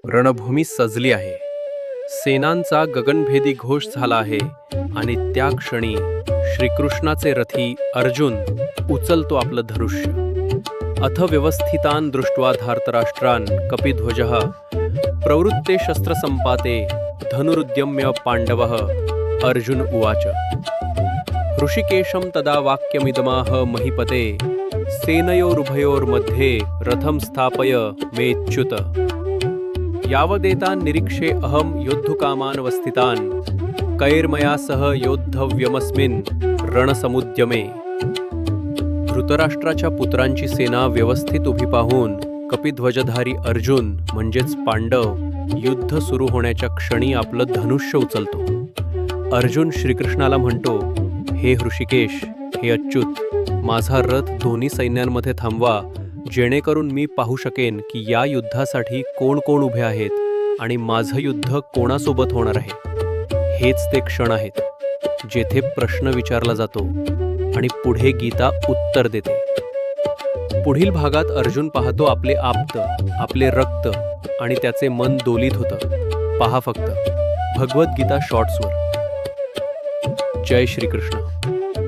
रणभूमी सजली आहे. सेनांचा गगनभेदी घोष झाला आहे आणि त्या क्षणी श्रीकृष्णाचे रथी अर्जुन उचलतो आपलं धनुष्य. अथ व्यवस्थितान दृष्ट्वा धार्तराष्ट्रान कपिध्वजः प्रवृत्ते शस्त्रसंपाते धनुरुद्यम्य पांडवः अर्जुन उवाच. ऋषिकेशं तदा वाक्यमिदमाह महीपते सेनयोरुभयोर्मध्ये रथं स्थापय मेच्युत. यावदेतान् निरीक्षे अहं योद्धुकामानवस्थितान् कैर्मया सह योद्धव्यमस्मिन् रणसमुद्यमे. धृतराष्ट्राच्या पुत्रांची सेना व्यवस्थित उभी पाहून कपिध्वजधारी अर्जुन म्हणजेच पांडव युद्ध सुरू होण्याच्या क्षणी आपलं धनुष्य उचलतो. अर्जुन श्रीकृष्णाला म्हणतो, हे ऋषिकेश, हे अच्युत, माझा रथ दोन्ही सैन्यांमध्ये थांबवा, जेणेकरून मी पाहू शकेन की या युद्धासाठी कोण कोण उभे आहेत आणि माझं युद्ध कोणासोबत होणार आहे. हेच ते क्षण आहेत जेथे प्रश्न विचारला जातो आणि पुढे गीता उत्तर देते. पुढील भागात अर्जुन पाहतो आपले आप्त, आपले रक्त आणि त्याचे मन दोलित होतं. पहा फक्त भगवद्गीता शॉर्ट्सवर. जय श्रीकृष्ण.